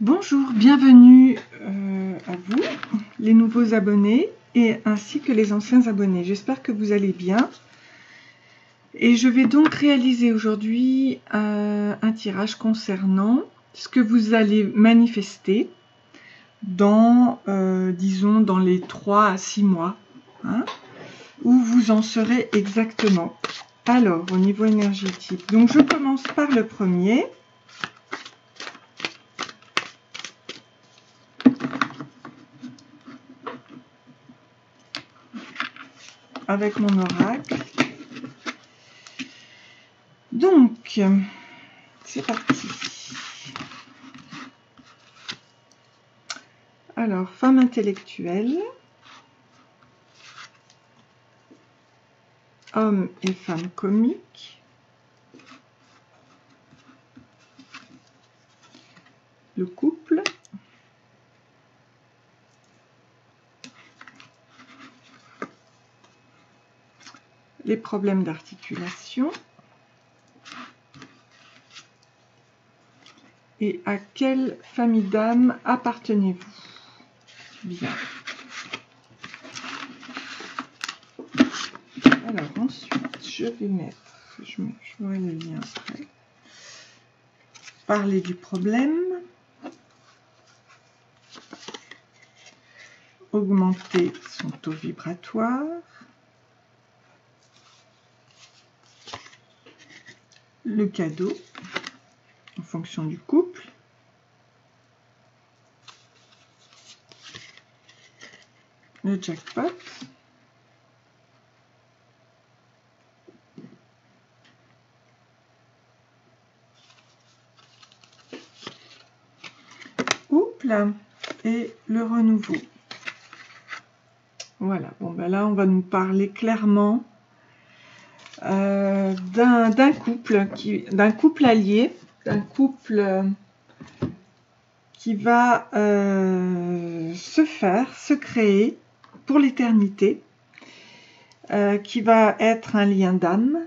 Bonjour, bienvenue à vous, les nouveaux abonnés, et ainsi que les anciens abonnés. J'espère que vous allez bien. Et je vais donc réaliser aujourd'hui un tirage concernant ce que vous allez manifester dans, disons, dans les 3 à 6 mois, hein, où vous en serez exactement. Alors, au niveau énergétique, donc je commence par le premier. Avec mon oracle. Donc, c'est parti. Alors, femme intellectuelle, homme et femme comique, le couple, les problèmes d'articulation, et à quelle famille d'âmes appartenez-vous? Bien. Alors ensuite, je vais mettre, je ferai le lien après, parler du problème, augmenter son taux vibratoire, le cadeau en fonction du couple, le jackpot, et le renouveau. Voilà, bon ben là on va nous parler clairement d'un couple allié, d'un couple qui va se créer pour l'éternité, qui va être un lien d'âme,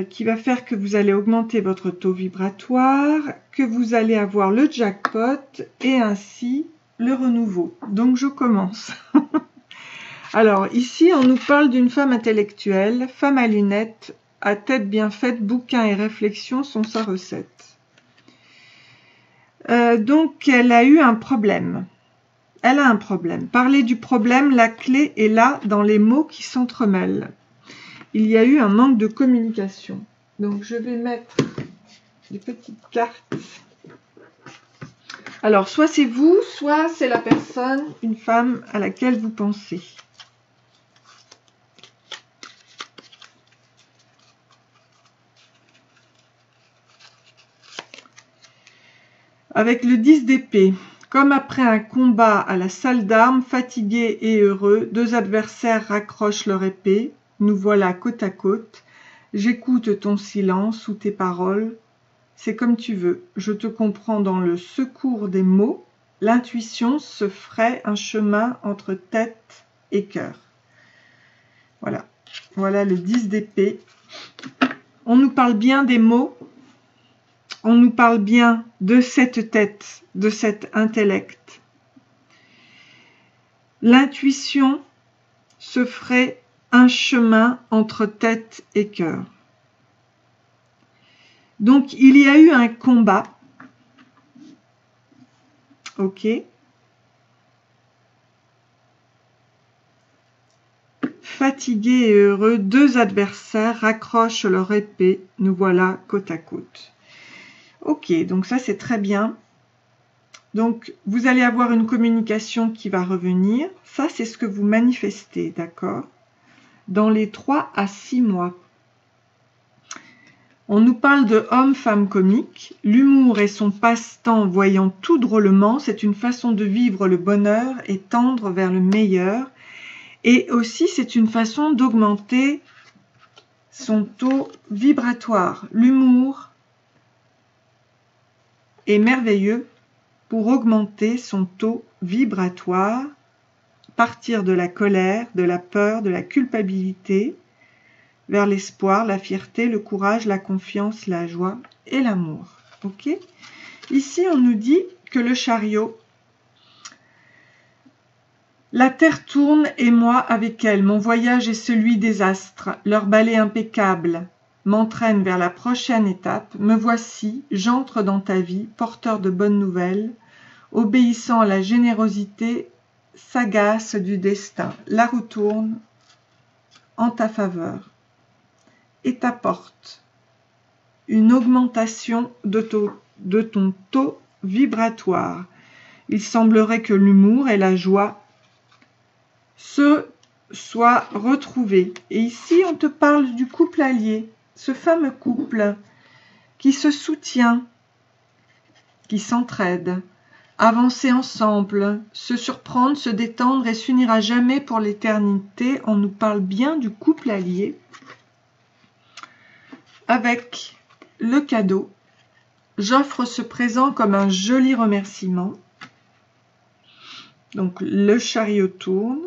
qui va faire que vous allez augmenter votre taux vibratoire, que vous allez avoir le jackpot et ainsi le renouveau. Donc je commence. Alors ici on nous parle d'une femme intellectuelle, femme à lunettes, à tête bien faite, bouquins et réflexions sont sa recette. Donc elle a eu un problème. Elle a un problème. Parler du problème, la clé est là dans les mots qui s'entremêlent. Il y a eu un manque de communication. Donc je vais mettre des petites cartes. Alors soit c'est vous, soit c'est la personne, une femme à laquelle vous pensez. Avec le 10 d'épée, comme après un combat à la salle d'armes, fatigués et heureux, deux adversaires raccrochent leur épée. Nous voilà côte à côte. J'écoute ton silence ou tes paroles. C'est comme tu veux. Je te comprends dans le secours des mots. L'intuition se ferait un chemin entre tête et cœur. Voilà. Voilà le 10 d'épée. On nous parle bien des mots. On nous parle bien de cette tête, de cet intellect. L'intuition se ferait un chemin entre tête et cœur. Donc, il y a eu un combat. Ok. Fatigués et heureux, deux adversaires raccrochent leur épée. Nous voilà côte à côte. Ok, donc ça c'est très bien. Donc, vous allez avoir une communication qui va revenir. Ça, c'est ce que vous manifestez, d'accord? Dans les 3 à 6 mois. On nous parle de homme-femme comique. L'humour est son passe-temps voyant tout drôlement. C'est une façon de vivre le bonheur et tendre vers le meilleur. Et aussi, c'est une façon d'augmenter son taux vibratoire. L'humour est merveilleux pour augmenter son taux vibratoire, partir de la colère, de la peur, de la culpabilité, vers l'espoir, la fierté, le courage, la confiance, la joie et l'amour. Ok. Ici, on nous dit que le chariot, la terre tourne et moi avec elle. Mon voyage est celui des astres. Leur balai impeccable m'entraîne vers la prochaine étape. Me voici, j'entre dans ta vie, porteur de bonnes nouvelles, obéissant à la générosité sagace du destin. La roue tourne en ta faveur et t'apporte une augmentation de ton taux vibratoire. Il semblerait que l'humour et la joie se soient retrouvés. Et ici, on te parle du couple allié, ce fameux couple qui se soutient, qui s'entraide, avancer ensemble, se surprendre, se détendre et s'unir à jamais pour l'éternité. On nous parle bien du couple allié avec le cadeau. J'offre ce présent comme un joli remerciement. Donc le chariot tourne,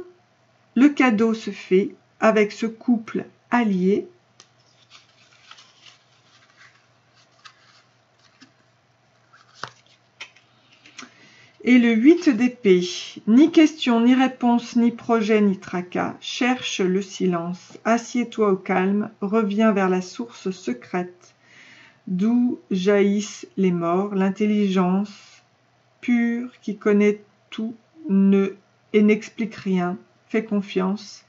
le cadeau se fait avec ce couple allié. Et le 8 d'épée, ni question, ni réponse, ni projet, ni tracas, cherche le silence, assieds-toi au calme, reviens vers la source secrète, d'où jaillissent les morts, l'intelligence pure qui connaît tout et n'explique rien, fais confiance,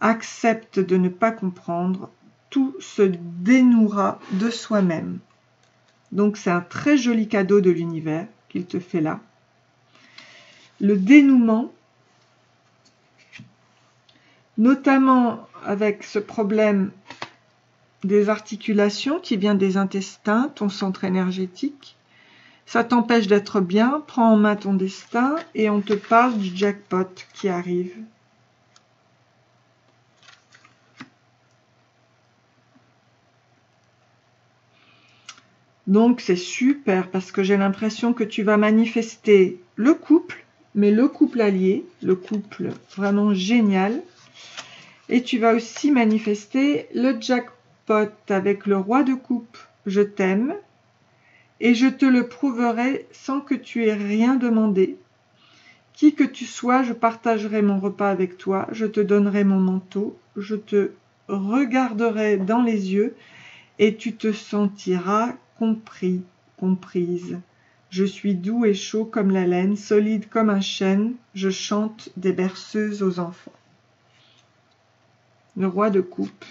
accepte de ne pas comprendre, tout se dénouera de soi-même. Donc c'est un très joli cadeau de l'univers qu'il te fait là. Le dénouement, notamment avec ce problème des articulations qui vient des intestins, ton centre énergétique, ça t'empêche d'être bien, prends en main ton destin et on te parle du jackpot qui arrive. Donc c'est super parce que j'ai l'impression que tu vas manifester le couple, mais le couple allié, le couple vraiment génial. Et tu vas aussi manifester le jackpot avec le roi de coupe. Je t'aime et je te le prouverai sans que tu aies rien demandé. Qui que tu sois, je partagerai mon repas avec toi, je te donnerai mon manteau, je te regarderai dans les yeux et tu te sentiras compris, comprise. Je suis doux et chaud comme la laine, solide comme un chêne, je chante des berceuses aux enfants. Le roi de coupe.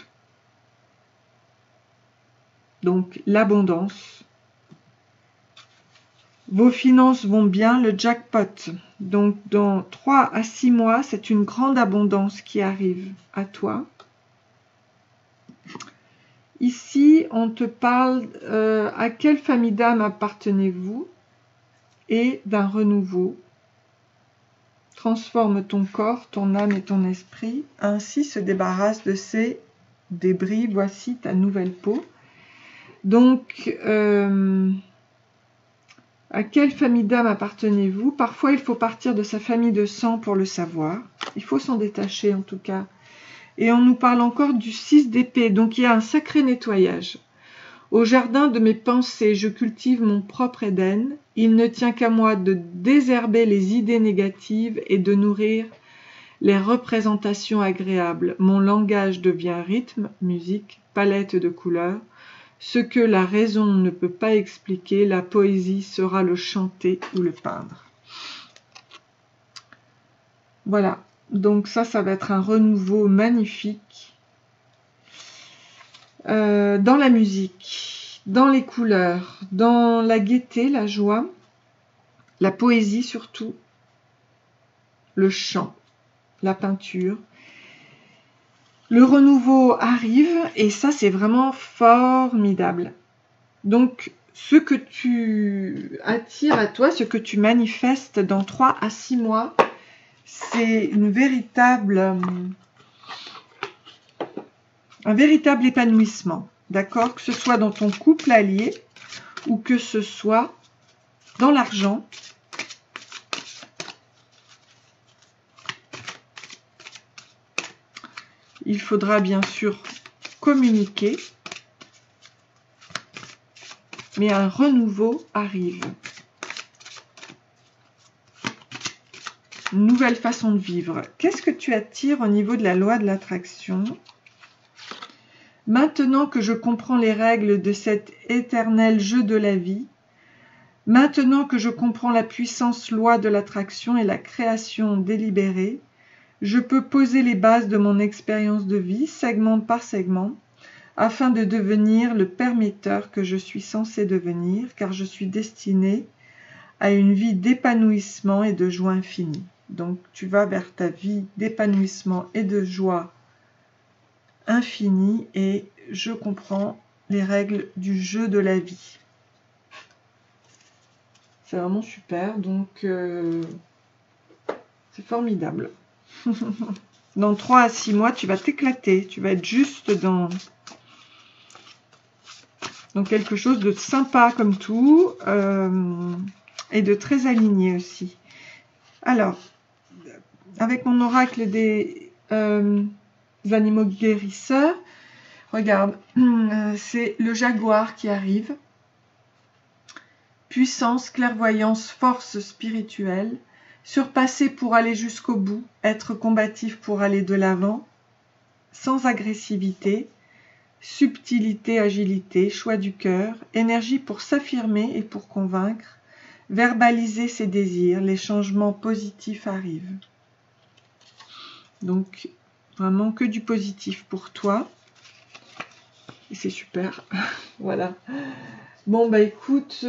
Donc l'abondance. Vos finances vont bien, le jackpot. Donc dans 3 à 6 mois, c'est une grande abondance qui arrive à toi. Ici, on te parle à quelle famille d'âme appartenez-vous et d'un renouveau. Transforme ton corps, ton âme et ton esprit. Ainsi se débarrasse de ces débris. Voici ta nouvelle peau. Donc, à quelle famille d'âme appartenez-vous? Parfois, il faut partir de sa famille de sang pour le savoir. Il faut s'en détacher en tout cas. Et on nous parle encore du 6 d'épée. Donc, il y a un sacré nettoyage. Au jardin de mes pensées, je cultive mon propre Éden. Il ne tient qu'à moi de désherber les idées négatives et de nourrir les représentations agréables. Mon langage devient rythme, musique, palette de couleurs. Ce que la raison ne peut pas expliquer, la poésie sera le chanter ou le peindre. Voilà, donc ça va être un renouveau magnifique. Dans la musique, dans les couleurs, dans la gaieté, la joie, la poésie surtout, le chant, la peinture. Le renouveau arrive et ça c'est vraiment formidable. Donc ce que tu attires à toi, ce que tu manifestes dans 3 à 6 mois, c'est un véritable épanouissement, d'accord? Que ce soit dans ton couple allié ou que ce soit dans l'argent. Il faudra bien sûr communiquer. mais un renouveau arrive. Une nouvelle façon de vivre. Qu'est-ce que tu attires au niveau de la loi de l'attraction? Maintenant que je comprends les règles de cet éternel jeu de la vie, maintenant que je comprends la puissance loi de l'attraction et la création délibérée, je peux poser les bases de mon expérience de vie, segment par segment, afin de devenir le permetteur que je suis censé devenir, car je suis destiné à une vie d'épanouissement et de joie infinie. Donc tu vas vers ta vie d'épanouissement et de joie infinie et je comprends les règles du jeu de la vie. C'est vraiment super, donc c'est formidable. Dans 3 à 6 mois, tu vas t'éclater, tu vas être juste dans quelque chose de sympa comme tout et de très aligné aussi. Alors, avec mon oracle des animaux guérisseurs, regarde, c'est le jaguar qui arrive. Puissance, clairvoyance, force spirituelle, surpasser pour aller jusqu'au bout, être combatif pour aller de l'avant, sans agressivité, subtilité, agilité, choix du cœur, énergie pour s'affirmer et pour convaincre, verbaliser ses désirs, les changements positifs arrivent. Donc, vraiment que du positif pour toi. Et c'est super. Voilà. Bon, bah écoute,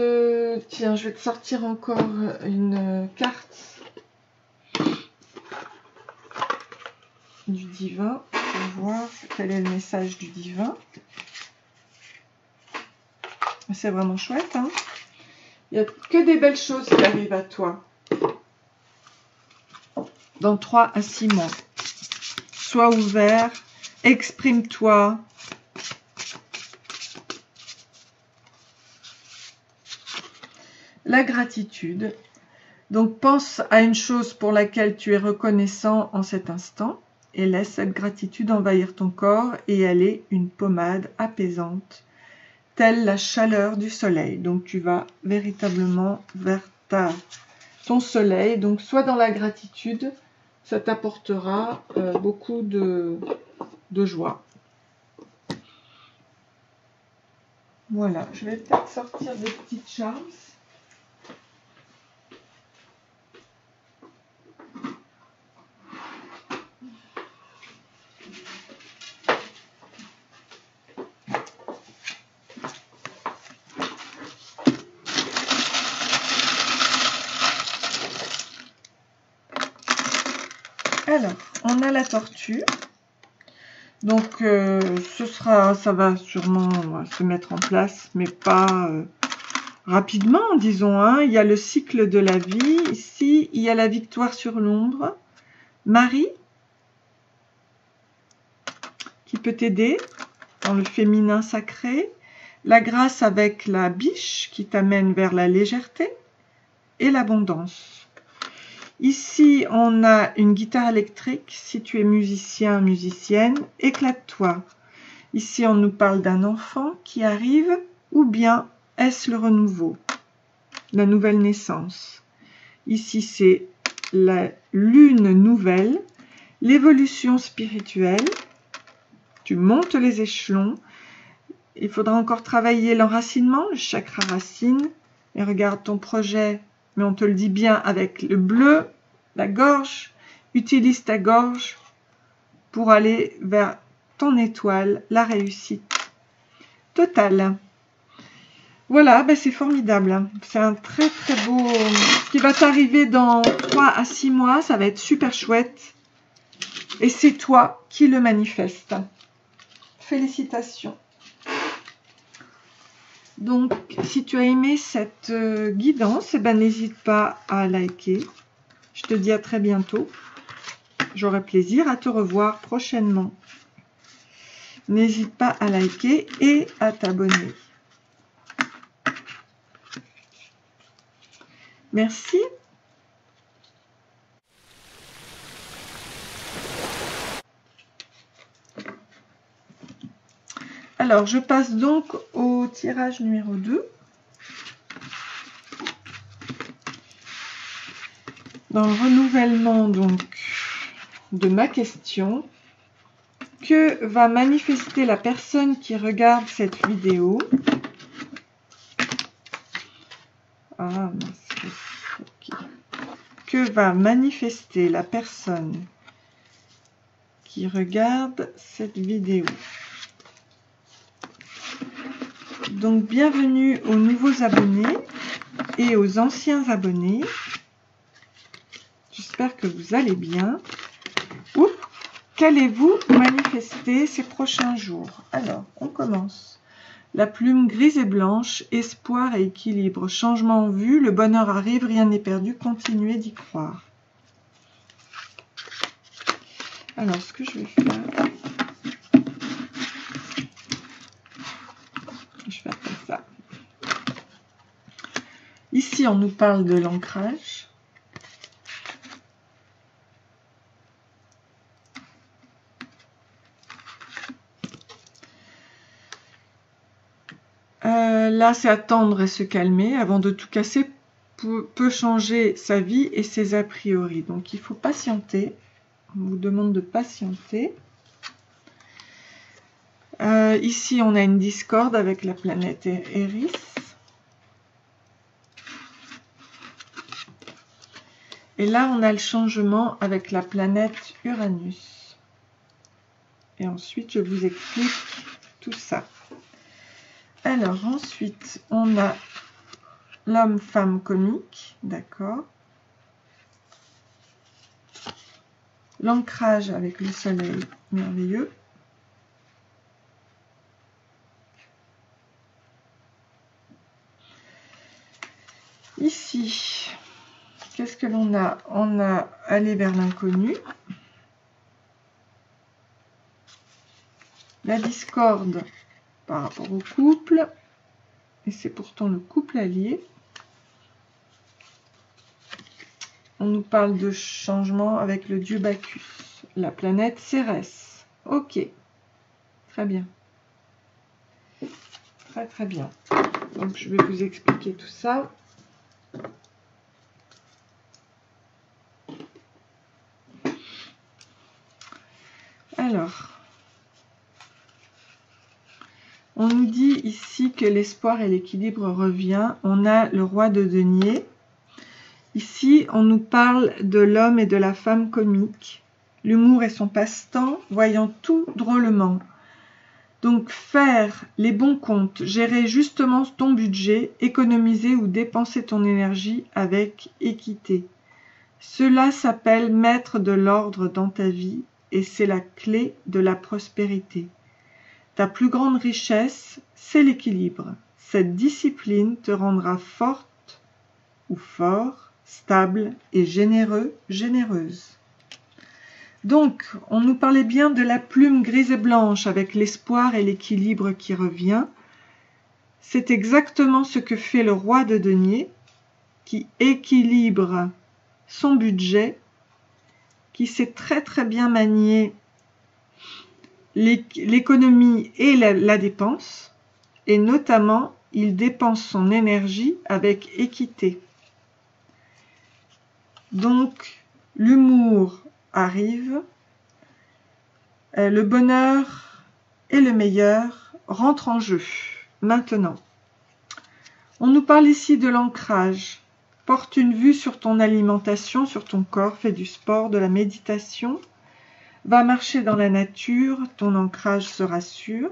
tiens, je vais te sortir encore une carte du divin pour voir quel est le message du divin. C'est vraiment chouette, hein. Il n'y a que des belles choses qui arrivent à toi. Dans 3 à 6 mois. Sois ouvert, exprime-toi. La gratitude. Donc pense à une chose pour laquelle tu es reconnaissant en cet instant et laisse cette gratitude envahir ton corps et elle est une pommade apaisante, telle la chaleur du soleil. Donc tu vas véritablement vers ton soleil. Donc sois dans la gratitude, ça t'apportera beaucoup de joie. Voilà, je vais peut-être sortir des petites charms. Alors, on a la tortue. Donc, ça va sûrement se mettre en place, mais pas rapidement, disons. Hein. Il y a le cycle de la vie. Ici, il y a la victoire sur l'ombre. Marie, qui peut t'aider dans le féminin sacré. La grâce avec la biche, qui t'amène vers la légèreté et l'abondance. Ici, on a une guitare électrique. Si tu es musicien, musicienne, éclate-toi. Ici, on nous parle d'un enfant qui arrive, ou bien est-ce le renouveau, la nouvelle naissance. Ici, c'est la lune nouvelle, l'évolution spirituelle. Tu montes les échelons. Il faudra encore travailler l'enracinement, le chakra racine. Et regarde ton projet, mais on te le dit bien avec le bleu, la gorge. Utilise ta gorge pour aller vers ton étoile, la réussite totale. Voilà, ben c'est formidable. C'est un très très beau... Ce qui va t'arriver dans 3 à 6 mois, ça va être super chouette. Et c'est toi qui le manifeste. Félicitations. Donc, si tu as aimé cette guidance, eh ben, n'hésite pas à liker. Je te dis à très bientôt. J'aurai plaisir à te revoir prochainement. N'hésite pas à liker et à t'abonner. Merci. Alors, je passe donc au tirage numéro 2. Dans le renouvellement donc de ma question, que va manifester la personne qui regarde cette vidéo? Ah, okay. Que va manifester la personne qui regarde cette vidéo? Donc, bienvenue aux nouveaux abonnés et aux anciens abonnés. J'espère que vous allez bien. Oups, qu'allez-vous manifester ces prochains jours? Alors, on commence. La plume grise et blanche, espoir et équilibre, changement en vue, le bonheur arrive, rien n'est perdu, continuez d'y croire. Alors, ce que je vais faire, je vais faire comme ça. Ici, on nous parle de l'ancrage. Là, c'est attendre et se calmer avant de tout casser peut changer sa vie et ses a priori. Donc, il faut patienter. On vous demande de patienter. Ici, on a une discorde avec la planète Eris. Et là, on a le changement avec la planète Uranus. Et ensuite, je vous explique tout ça. Alors, ensuite, on a l'homme-femme comique, d'accord. L'ancrage avec le soleil, merveilleux. Ici, qu'est-ce que l'on a? On a aller vers l'inconnu. La discorde par rapport au couple. Et c'est pourtant le couple allié. On nous parle de changement avec le dieu Bacchus. La planète Cérès. Ok. Très bien. Très très bien. Donc je vais vous expliquer tout ça. Alors, on nous dit ici que l'espoir et l'équilibre revient. On a le roi de denier. Ici, on nous parle de l'homme et de la femme comique. L'humour est son passe-temps, voyant tout drôlement. Donc, faire les bons comptes, gérer justement ton budget, économiser ou dépenser ton énergie avec équité. Cela s'appelle mettre de l'ordre dans ta vie et c'est la clé de la prospérité. Ta plus grande richesse, c'est l'équilibre. Cette discipline te rendra forte ou fort, stable et généreux, généreuse. Donc, on nous parlait bien de la plume grise et blanche avec l'espoir et l'équilibre qui revient. C'est exactement ce que fait le roi de denier qui équilibre son budget, qui sait très très bien manier l'économie et la dépense, et notamment il dépense son énergie avec équité. Donc l'humour arrive, le bonheur et le meilleur rentrent en jeu. Maintenant, on nous parle ici de l'ancrage. Porte une vue sur ton alimentation, sur ton corps, fais du sport, de la méditation. Va marcher dans la nature, ton ancrage sera sûr.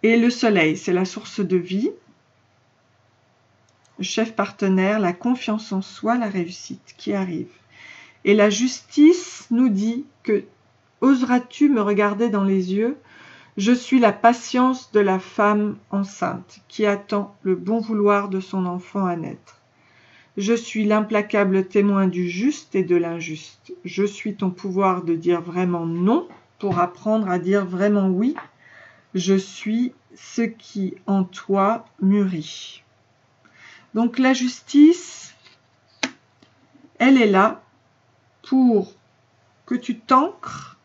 Et le soleil, c'est la source de vie. Le chef partenaire, la confiance en soi, la réussite qui arrive. Et la justice nous dit que oseras-tu me regarder dans les yeux? Je suis la patience de la femme enceinte qui attend le bon vouloir de son enfant à naître. Je suis l'implacable témoin du juste et de l'injuste. Je suis ton pouvoir de dire vraiment non pour apprendre à dire vraiment oui. Je suis ce qui en toi mûrit. Donc la justice, elle est là pour que tu t'ancres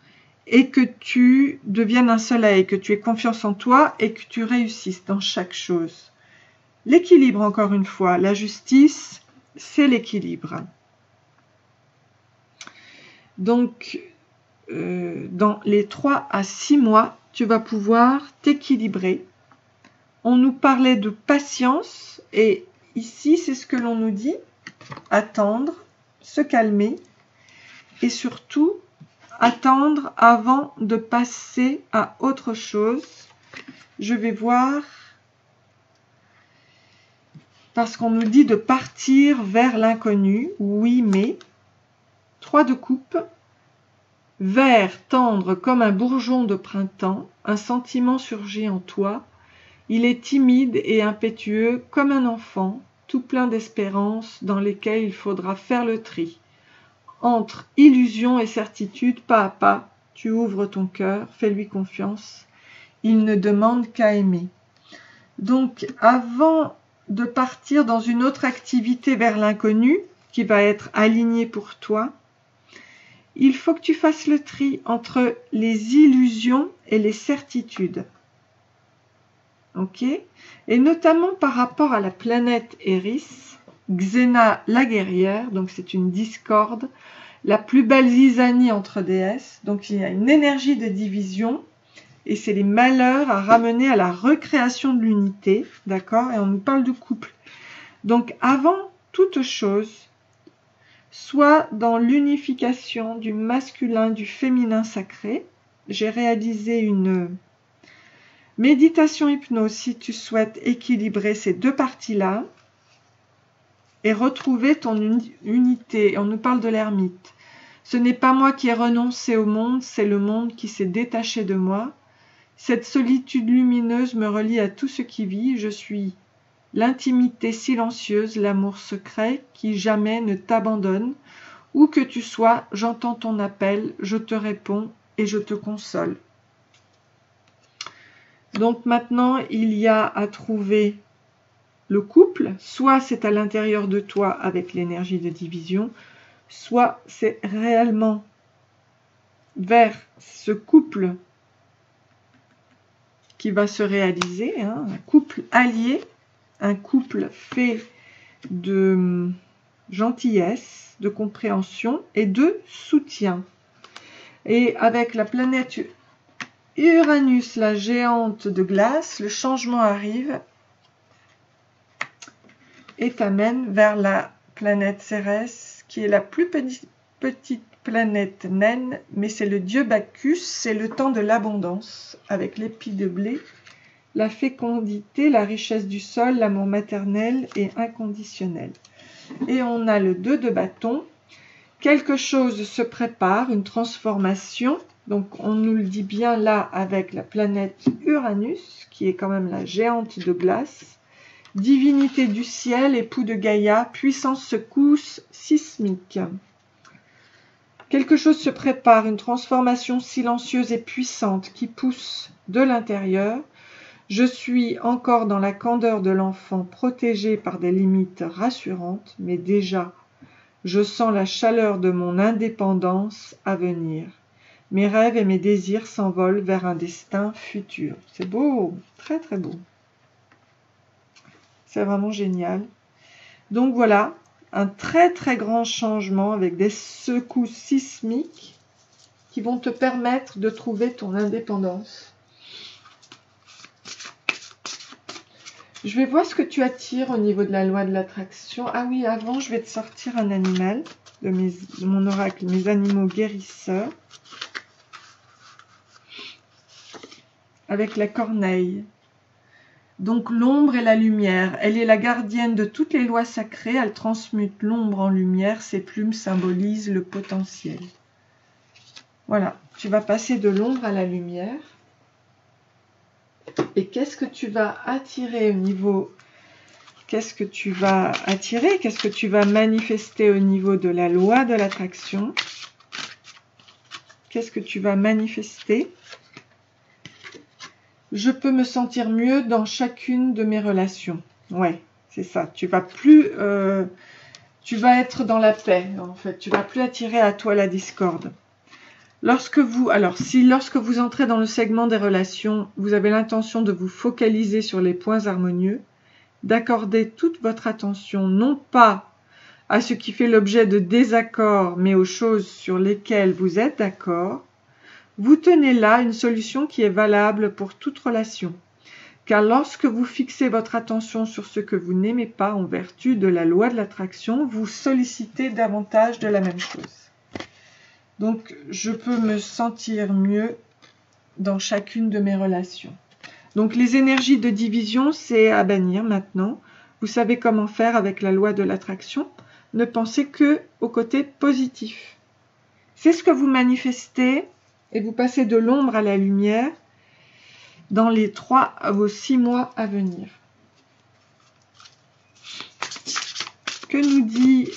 et que tu deviennes un soleil, que tu aies confiance en toi et que tu réussisses dans chaque chose. L'équilibre, encore une fois, la justice, c'est l'équilibre. Donc, dans les 3 à 6 mois, tu vas pouvoir t'équilibrer. On nous parlait de patience et ici, c'est ce que l'on nous dit, attendre, se calmer et surtout attendre avant de passer à autre chose. Je vais voir, parce qu'on nous dit de partir vers l'inconnu. Oui, mais 3 de coupe, vert tendre comme un bourgeon de printemps, un sentiment surgit en toi. Il est timide et impétueux comme un enfant, tout plein d'espérances dans lesquelles il faudra faire le tri. Entre illusion et certitude, pas à pas, tu ouvres ton cœur, fais-lui confiance. Il ne demande qu'à aimer. Donc, avant de partir dans une autre activité vers l'inconnu, qui va être alignée pour toi, il faut que tu fasses le tri entre les illusions et les certitudes. Ok? Et notamment par rapport à la planète Eris, Xena la guerrière, donc c'est une discorde, la plus belle zizanie entre déesses, donc il y a une énergie de division, et c'est les malheurs à ramener à la recréation de l'unité, d'accord? Et on nous parle de couple. Donc avant toute chose, soit dans l'unification du masculin, du féminin sacré, j'ai réalisé une méditation hypnose si tu souhaites équilibrer ces 2 parties-là et retrouver ton unité. On nous parle de l'ermite. Ce n'est pas moi qui ai renoncé au monde, c'est le monde qui s'est détaché de moi. Cette solitude lumineuse me relie à tout ce qui vit. Je suis l'intimité silencieuse, l'amour secret qui jamais ne t'abandonne. Où que tu sois, j'entends ton appel, je te réponds et je te console. Donc maintenant, il y a à trouver le couple, soit c'est à l'intérieur de toi avec l'énergie de division, soit c'est réellement vers ce couple qui va se réaliser, hein, un couple allié, un couple fait de gentillesse, de compréhension et de soutien. Et avec la planète Uranus, la géante de glace, le changement arrive et t'amène vers la planète Cérès, qui est la plus petite planète naine, mais c'est le dieu Bacchus, c'est le temps de l'abondance, avec l'épi de blé, la fécondité, la richesse du sol, l'amour maternel et inconditionnel. Et on a le 2 de bâton, quelque chose se prépare, une transformation, donc on nous le dit bien là avec la planète Uranus, qui est quand même la géante de glace, divinité du ciel, époux de Gaïa, puissance secousse sismique. Quelque chose se prépare, une transformation silencieuse et puissante qui pousse de l'intérieur. Je suis encore dans la candeur de l'enfant, protégé par des limites rassurantes, mais déjà, je sens la chaleur de mon indépendance à venir. Mes rêves et mes désirs s'envolent vers un destin futur. C'est beau, très très beau. C'est vraiment génial. Donc voilà, un très très grand changement avec des secousses sismiques qui vont te permettre de trouver ton indépendance. Je vais voir ce que tu attires au niveau de la loi de l'attraction. Ah oui, avant, je vais te sortir un animal de mon oracle, mes animaux guérisseurs, avec la corneille. Donc l'ombre et la lumière, elle est la gardienne de toutes les lois sacrées, elle transmute l'ombre en lumière, ses plumes symbolisent le potentiel. Voilà, tu vas passer de l'ombre à la lumière. Et qu'est-ce que tu vas attirer au niveau... Qu'est-ce que tu vas attirer? Qu'est-ce que tu vas manifester au niveau de la loi de l'attraction? Qu'est-ce que tu vas manifester? Je peux me sentir mieux dans chacune de mes relations. Ouais, c'est ça. Tu vas plus... tu vas être dans la paix, en fait. Tu vas plus attirer à toi la discorde. Lorsque vous entrez dans le segment des relations, vous avez l'intention de vous focaliser sur les points harmonieux, d'accorder toute votre attention non pas à ce qui fait l'objet de désaccords, mais aux choses sur lesquelles vous êtes d'accord, vous tenez là une solution qui est valable pour toute relation. Car lorsque vous fixez votre attention sur ce que vous n'aimez pas en vertu de la loi de l'attraction, vous sollicitez davantage de la même chose. Donc, je peux me sentir mieux dans chacune de mes relations. Donc, les énergies de division, c'est à bannir maintenant. Vous savez comment faire avec la loi de l'attraction. Ne pensez que au côté positif. C'est ce que vous manifestez et vous passez de l'ombre à la lumière dans les 3 à vos 6 mois à venir. Que nous dit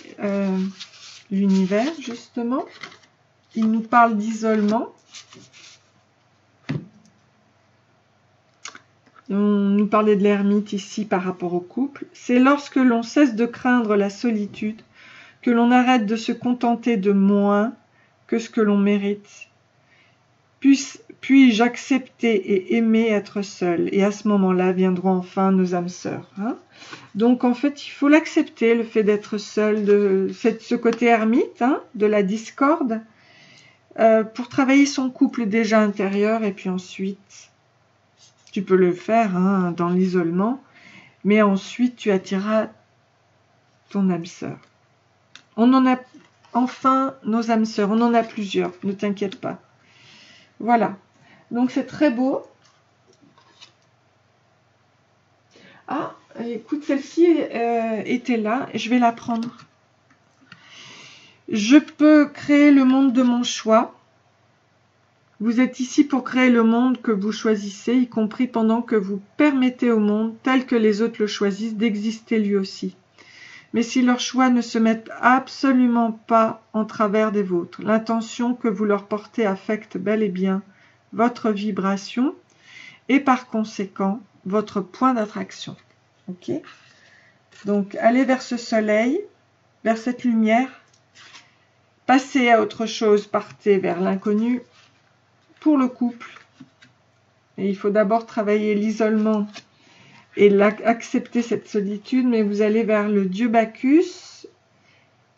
l'univers, justement? Il nous parle d'isolement. On nous parlait de l'ermite ici par rapport au couple. C'est lorsque l'on cesse de craindre la solitude, que l'on arrête de se contenter de moins que ce que l'on mérite. Puis-je accepter et aimer être seul? Et à ce moment-là viendront enfin nos âmes sœurs. Hein? Donc en fait, il faut l'accepter, le fait d'être seul, de ce côté ermite, hein, de la discorde, pour travailler son couple déjà intérieur. Et puis ensuite, tu peux le faire hein, dans l'isolement, mais ensuite tu attireras ton âme sœur. On en a enfin nos âmes sœurs, on en a plusieurs, ne t'inquiète pas. Voilà, donc c'est très beau. Ah, écoute, celle-ci était là, et je vais la prendre. Je peux créer le monde de mon choix. Vous êtes ici pour créer le monde que vous choisissez, y compris pendant que vous permettez au monde, tel que les autres le choisissent, d'exister lui aussi. Mais si leurs choix ne se mettent absolument pas en travers des vôtres, l'intention que vous leur portez affecte bel et bien votre vibration et par conséquent votre point d'attraction. Ok? Donc allez vers ce soleil, vers cette lumière, passez à autre chose, partez vers l'inconnu pour le couple. Et il faut d'abord travailler l'isolement et accepter cette solitude, mais vous allez vers le dieu Bacchus,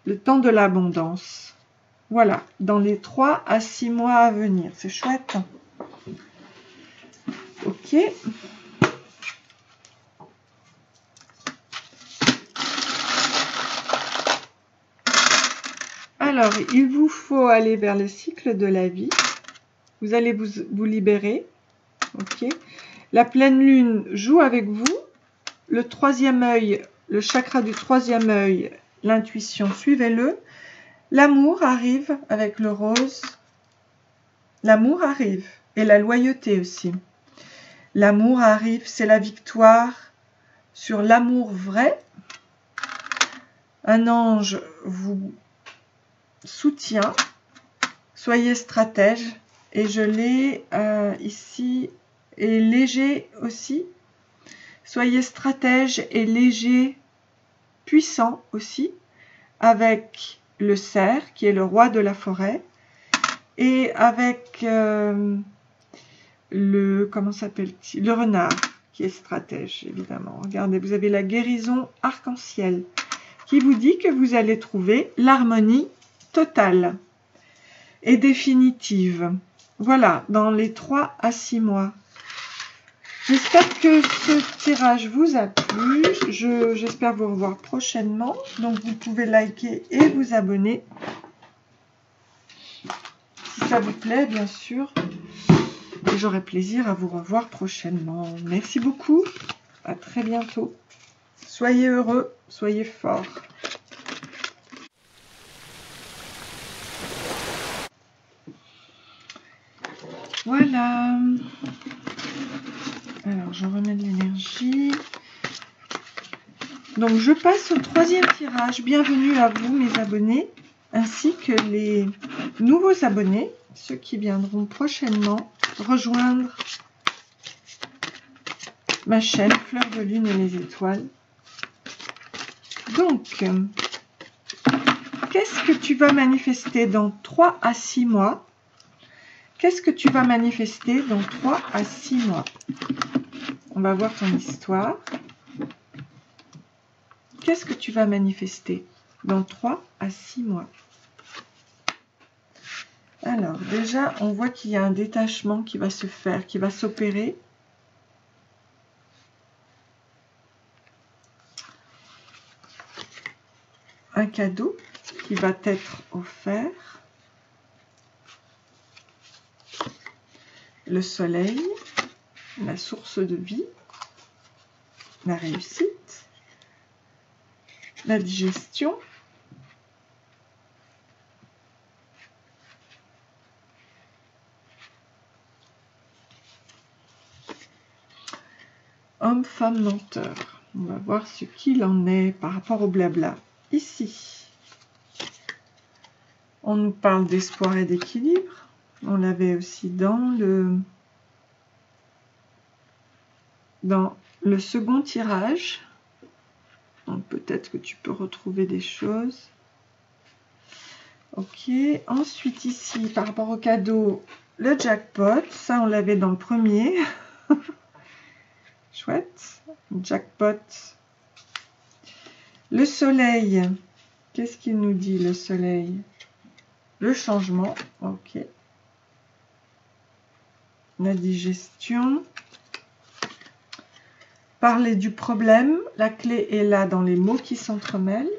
le temps de l'abondance. Voilà, dans les 3 à 6 mois à venir. C'est chouette. Ok. Alors, il vous faut aller vers le cycle de la vie. Vous allez vous libérer. Ok. La pleine lune joue avec vous. Le 3e œil, le chakra du 3e œil, l'intuition, suivez-le. L'amour arrive avec le rose. L'amour arrive. Et la loyauté aussi. L'amour arrive, c'est la victoire sur l'amour vrai. Un ange vous soutient. Soyez stratège. Et je l'ai ici. Et léger aussi. Soyez stratège et léger, puissant aussi, avec le cerf, qui est le roi de la forêt, et avec comment s'appelle-t-il? Le renard, qui est stratège, évidemment. Regardez, vous avez la guérison arc-en-ciel, qui vous dit que vous allez trouver l'harmonie totale et définitive. Voilà, dans les 3 à 6 mois. J'espère que ce tirage vous a plu. J'espère vous revoir prochainement. Donc, vous pouvez liker et vous abonner. Si ça vous plaît, bien sûr. Et j'aurai plaisir à vous revoir prochainement. Merci beaucoup. À très bientôt. Soyez heureux, soyez forts. Voilà. Alors, je remets de l'énergie. Donc, je passe au 3e tirage. Bienvenue à vous, mes abonnés, ainsi que les nouveaux abonnés, ceux qui viendront prochainement rejoindre ma chaîne Fleur de Lune et les étoiles. Donc, qu'est-ce que tu vas manifester dans 3 à 6 mois? Qu'est-ce que tu vas manifester dans 3 à 6 mois? On va voir ton histoire. Qu'est-ce que tu vas manifester? dans 3 à 6 mois. Alors, déjà, on voit qu'il y a un détachement qui va se faire, qui va s'opérer. Un cadeau qui va être offert. Le soleil, la source de vie, la réussite, la digestion, homme, femme, menteur. On va voir ce qu'il en est par rapport au blabla. Ici, on nous parle d'espoir et d'équilibre. On l'avait aussi dans le second tirage. Donc peut-être que tu peux retrouver des choses. Ok, ensuite ici, par rapport au cadeau, le jackpot. Ça, on l'avait dans le premier. Chouette. Jackpot. Le soleil. Qu'est-ce qu'il nous dit, le soleil? Le changement. Ok. La digestion. Parler du problème. La clé est là dans les mots qui s'entremêlent.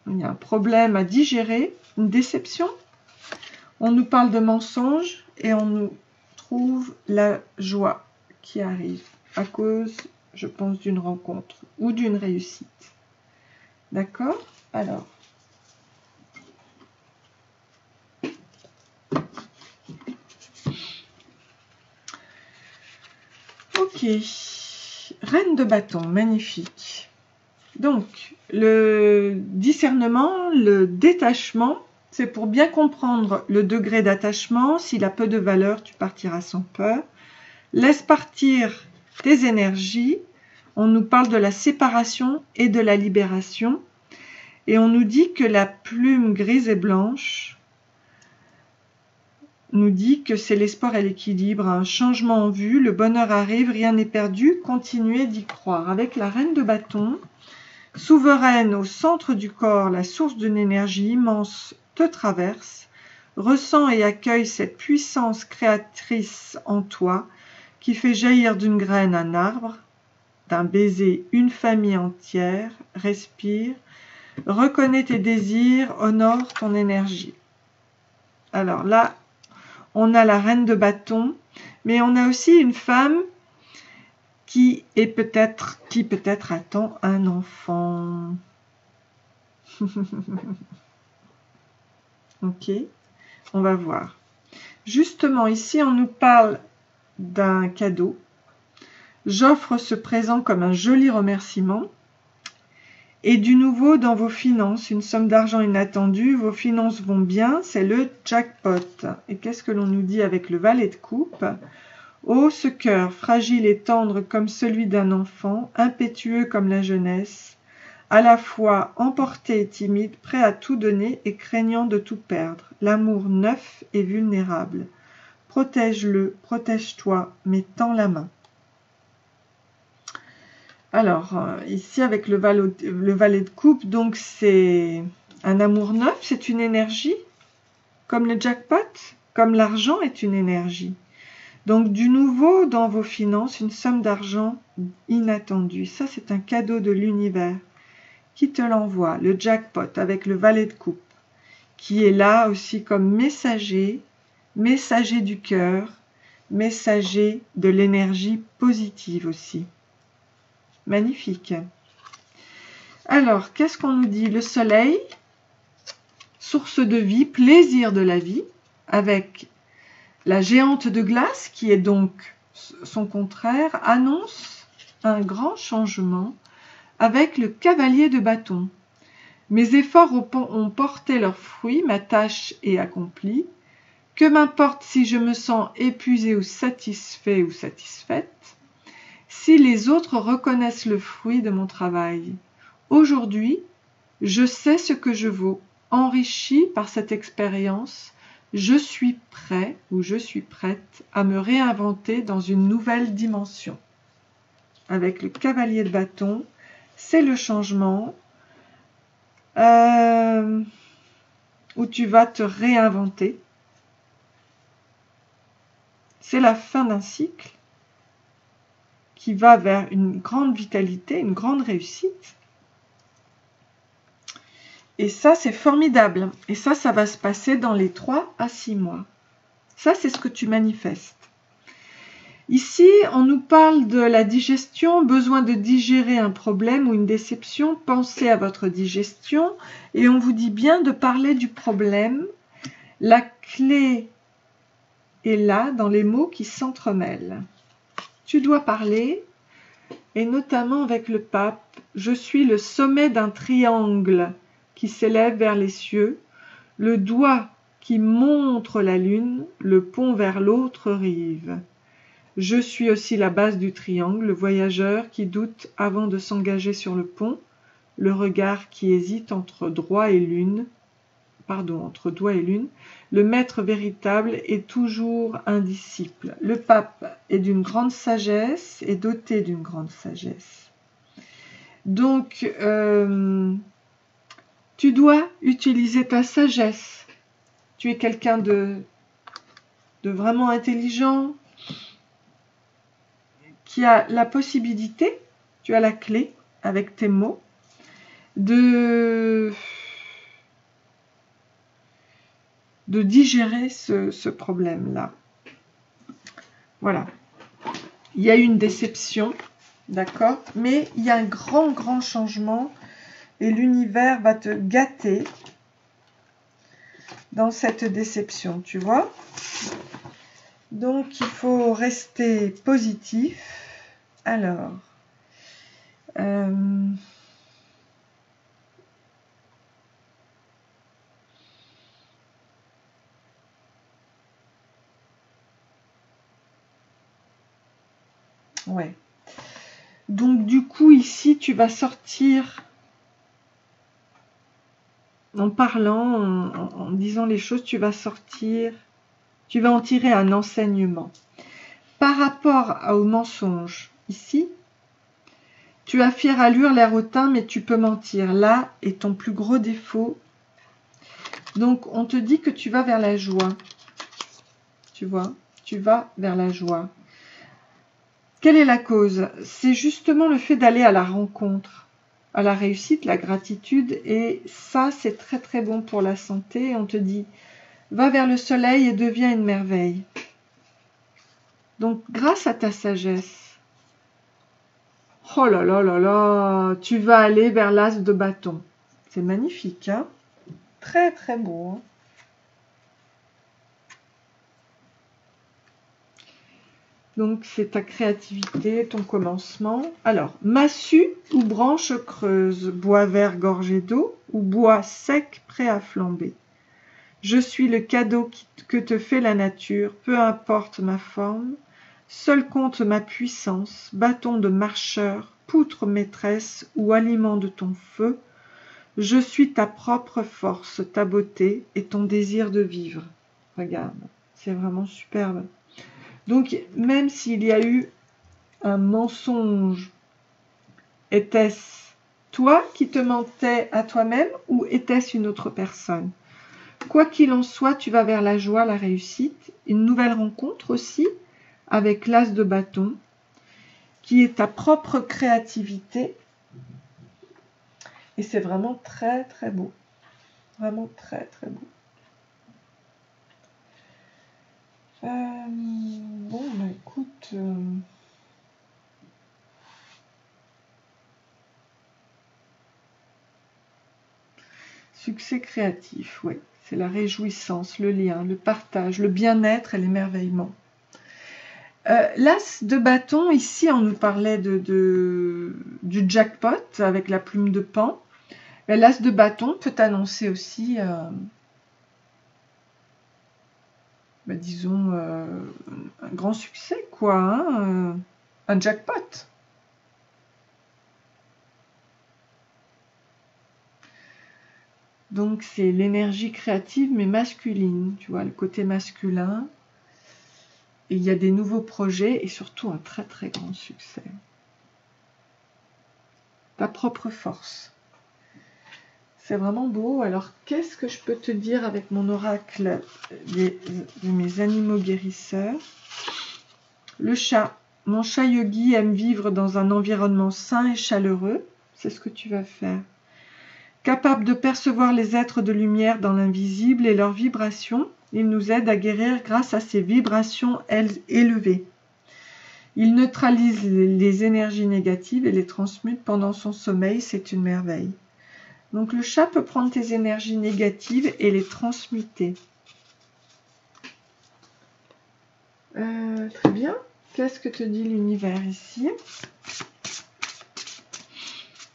Il y a un problème à digérer, une déception. On nous parle de mensonges et on nous trouve la joie qui arrive à cause, je pense, d'une rencontre ou d'une réussite. D'accord? Alors. Ok. Reine de bâton, magnifique. Donc, le discernement, le détachement, c'est pour bien comprendre le degré d'attachement. S'il a peu de valeur, tu partiras sans peur. Laisse partir tes énergies. On nous parle de la séparation et de la libération. Et on nous dit que la plume grise et blanche nous dit que c'est l'espoir et l'équilibre, un changement en vue, le bonheur arrive, rien n'est perdu, continuez d'y croire. Avec la reine de bâton, souveraine au centre du corps, la source d'une énergie immense te traverse, ressens et accueille cette puissance créatrice en toi qui fait jaillir d'une graine un arbre, d'un baiser une famille entière, respire, reconnais tes désirs, honore ton énergie. Alors là, on a la reine de bâton, mais on a aussi une femme qui peut-être attend un enfant. Ok, on va voir. Justement, ici, on nous parle d'un cadeau. J'offre ce présent comme un joli remerciement. Et du nouveau dans vos finances, une somme d'argent inattendue, vos finances vont bien, c'est le jackpot. Et qu'est-ce que l'on nous dit avec le valet de coupe? Oh, ce cœur, fragile et tendre comme celui d'un enfant, impétueux comme la jeunesse, à la fois emporté et timide, prêt à tout donner et craignant de tout perdre, l'amour neuf et vulnérable. Protège-le, protège-toi, mais tends la main. Alors, ici avec le valet de coupe, donc c'est un amour neuf, c'est une énergie, comme le jackpot, comme l'argent est une énergie. Donc du nouveau dans vos finances, une somme d'argent inattendue. Ça, c'est un cadeau de l'univers qui te l'envoie, le jackpot avec le valet de coupe, qui est là aussi comme messager, messager du cœur, messager de l'énergie positive aussi. Magnifique. Alors, qu'est-ce qu'on nous dit? Le soleil, source de vie, plaisir de la vie, avec la géante de glace, qui est donc son contraire, annonce un grand changement avec le cavalier de bâton. Mes efforts ont porté leurs fruits, ma tâche est accomplie. Que m'importe si je me sens épuisée ou satisfait ou satisfaite, si les autres reconnaissent le fruit de mon travail. Aujourd'hui, je sais ce que je vaux. Enrichi par cette expérience, je suis prêt ou je suis prête à me réinventer dans une nouvelle dimension. Avec le cavalier de bâton, c'est le changement, où tu vas te réinventer. C'est la fin d'un cycle qui va vers une grande vitalité, une grande réussite. Et ça, c'est formidable. Et ça va se passer dans les 3 à 6 mois. Ça, c'est ce que tu manifestes. Ici, on nous parle de la digestion, besoin de digérer un problème ou une déception. Pensez à votre digestion et on vous dit bien de parler du problème. La clé est là, dans les mots qui s'entremêlent. Tu dois parler, et notamment avec le pape. Je suis le sommet d'un triangle qui s'élève vers les cieux, le doigt qui montre la lune, le pont vers l'autre rive. Je suis aussi la base du triangle, le voyageur qui doute avant de s'engager sur le pont, le regard qui hésite entre doigt et lune, entre doigt et lune. Le maître véritable est toujours un disciple. Le pape est d'une grande sagesse et doté d'une grande sagesse. Donc, tu dois utiliser ta sagesse. Tu es quelqu'un de vraiment intelligent, qui a la possibilité, tu as la clé avec tes mots, de digérer ce problème-là. Voilà. Il y a eu une déception, d'accord, mais il y a un grand changement et l'univers va te gâter dans cette déception, tu vois. Donc, il faut rester positif. Alors, ouais. Donc, du coup, ici, tu vas sortir en parlant, en disant les choses, tu vas sortir, tu vas en tirer un enseignement. Par rapport au mensonge, ici, tu as fière allure, l'air hautain, mais tu peux mentir. Là est ton plus gros défaut. Donc, on te dit que tu vas vers la joie. Tu vois, tu vas vers la joie. Quelle est la cause? C'est justement le fait d'aller à la rencontre, à la réussite, la gratitude. Et ça, c'est très bon pour la santé. On te dit, va vers le soleil et deviens une merveille. Donc, grâce à ta sagesse, oh là là là là, tu vas aller vers l'as de bâton. C'est magnifique, hein? Très beau, hein? Donc, c'est ta créativité, ton commencement. Alors, massue ou branche creuse, bois vert gorgé d'eau ou bois sec prêt à flamber. Je suis le cadeau que te fait la nature, peu importe ma forme. Seul compte ma puissance, bâton de marcheur, poutre maîtresse ou aliment de ton feu. Je suis ta propre force, ta beauté et ton désir de vivre. Regarde, c'est vraiment superbe. Donc, même s'il y a eu un mensonge, était-ce toi qui te mentais à toi-même ou était-ce une autre personne? Quoi qu'il en soit, tu vas vers la joie, la réussite, une nouvelle rencontre aussi avec l'as de bâton, qui est ta propre créativité. Et c'est vraiment très beau. Vraiment très beau. Bon, bah écoute... Succès créatif, oui. C'est la réjouissance, le lien, le partage, le bien-être et l'émerveillement. L'as de bâton, ici, on nous parlait du jackpot avec la plume de Pan. L'as de bâton peut annoncer aussi, disons, un grand succès, quoi, hein, un jackpot. Donc, c'est l'énergie créative, mais masculine, tu vois, le côté masculin. Et il y a des nouveaux projets et surtout un très grand succès. Ta propre force. C'est vraiment beau. Alors, qu'est-ce que je peux te dire avec mon oracle de mes animaux guérisseurs? Le chat. Mon chat yogi aime vivre dans un environnement sain et chaleureux. C'est ce que tu vas faire. Capable de percevoir les êtres de lumière dans l'invisible et leurs vibrations, il nous aide à guérir grâce à ces vibrations élevées. Il neutralise les énergies négatives et les transmute pendant son sommeil, c'est une merveille. Donc le chat peut prendre tes énergies négatives et les transmuter. Très bien. Qu'est-ce que te dit l'univers ici?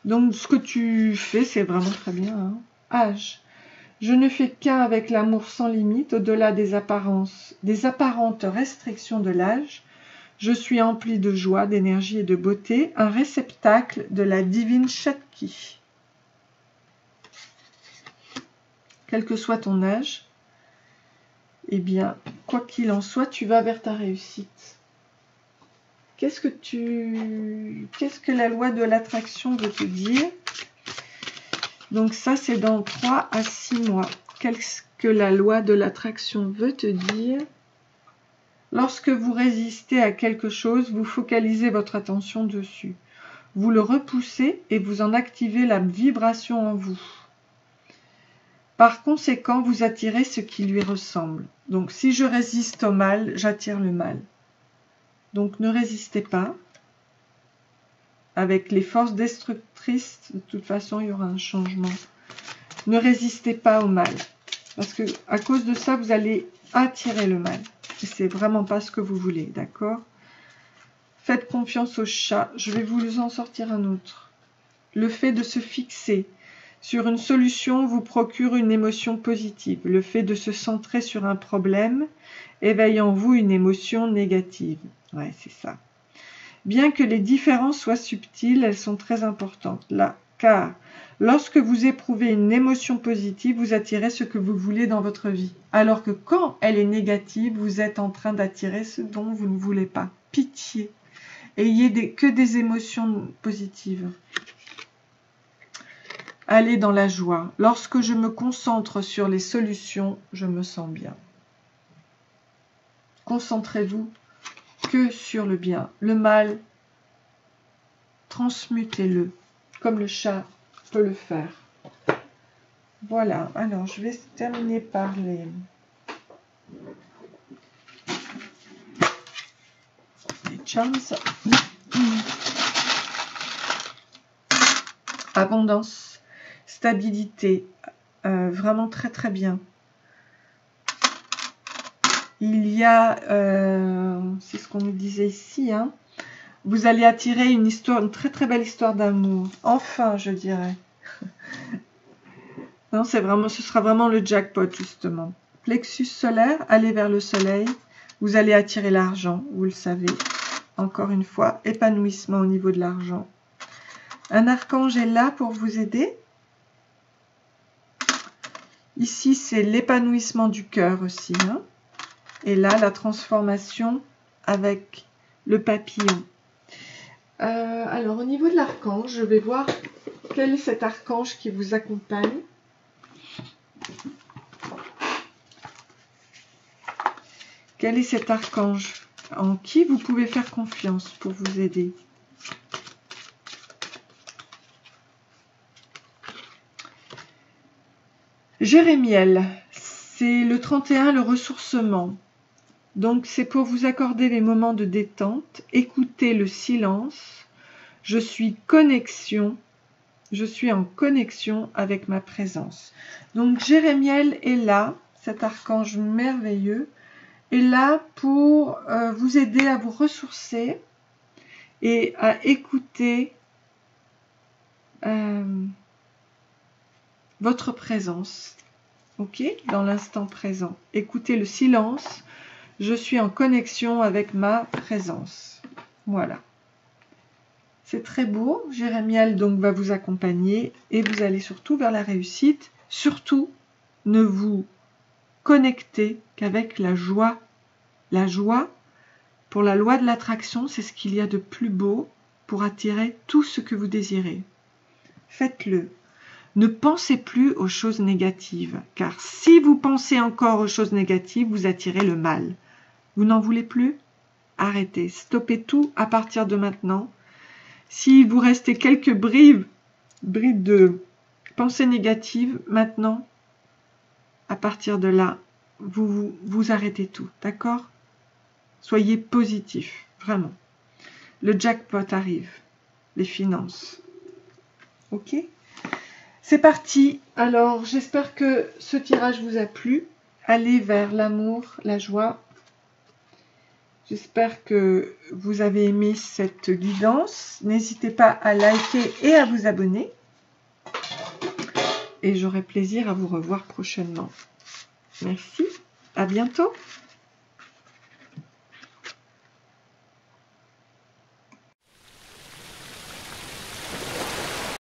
Donc ce que tu fais, c'est vraiment très bien. Hein. Âge. Je ne fais qu'un avec l'amour sans limite, au-delà des apparences, des apparentes restrictions de l'âge. Je suis empli de joie, d'énergie et de beauté, un réceptacle de la divine Shakti. Quel que soit ton âge, eh bien, quoi qu'il en soit, tu vas vers ta réussite. Qu'est-ce que la loi de l'attraction veut te dire? Donc ça, c'est dans 3 à 6 mois. Qu'est-ce que la loi de l'attraction veut te dire? Lorsque vous résistez à quelque chose, vous focalisez votre attention dessus. Vous le repoussez et vous en activez la vibration en vous. Par conséquent, vous attirez ce qui lui ressemble. Donc, si je résiste au mal, j'attire le mal. Donc, ne résistez pas. Avec les forces destructrices, de toute façon, il y aura un changement. Ne résistez pas au mal. Parce que à cause de ça, vous allez attirer le mal. Et c'est vraiment pas ce que vous voulez, d'accord? Faites confiance au chat. Je vais vous en sortir un autre. Le fait de se fixer sur une solution vous procure une émotion positive. Le fait de se centrer sur un problème éveille en vous une émotion négative. Ouais, c'est ça. Bien que les différences soient subtiles, elles sont très importantes là, car lorsque vous éprouvez une émotion positive, vous attirez ce que vous voulez dans votre vie. Alors que quand elle est négative, vous êtes en train d'attirer ce dont vous ne voulez pas. Pitié. Ayez que des émotions positives. Allez dans la joie. Lorsque je me concentre sur les solutions, je me sens bien. Concentrez-vous que sur le bien. Le mal, transmutez-le, comme le chat peut le faire. Voilà, alors je vais terminer par les charms. Abondance, stabilité, vraiment très très bien. Il y a, c'est ce qu'on nous disait ici, hein, vous allez attirer une très très belle histoire d'amour. Enfin, je dirais. Non, ce sera vraiment le jackpot justement. Plexus solaire, allez vers le soleil. Vous allez attirer l'argent, vous le savez. Encore une fois, épanouissement au niveau de l'argent. Un archange est là pour vous aider. Ici, c'est l'épanouissement du cœur aussi. Hein. Et là, la transformation avec le papillon. Alors, au niveau de l'archange, je vais voir quel est cet archange qui vous accompagne. Quel est cet archange en qui vous pouvez faire confiance pour vous aider? Jérémiel, c'est le 31, le ressourcement. Donc c'est pour vous accorder les moments de détente, écouter le silence. Je suis en connexion avec ma présence. Donc Jérémiel est là, cet archange merveilleux, est là pour vous aider à vous ressourcer et à écouter votre présence, ok, dans l'instant présent. Écoutez le silence. Je suis en connexion avec ma présence. Voilà. C'est très beau. Jérémiel donc va vous accompagner et vous allez surtout vers la réussite. Surtout, ne vous connectez qu'avec la joie. La joie, pour la loi de l'attraction, c'est ce qu'il y a de plus beau pour attirer tout ce que vous désirez. Faites-le. Ne pensez plus aux choses négatives, car si vous pensez encore aux choses négatives, vous attirez le mal. Vous n'en voulez plus? Arrêtez, stoppez tout à partir de maintenant. Si vous restez quelques bribes de pensées négatives, maintenant, à partir de là, vous arrêtez tout, d'accord? Soyez positif, vraiment. Le jackpot arrive, les finances. Ok? C'est parti. Alors, j'espère que ce tirage vous a plu. Allez vers l'amour, la joie. J'espère que vous avez aimé cette guidance. N'hésitez pas à liker et à vous abonner. Et j'aurai plaisir à vous revoir prochainement. Merci. À bientôt.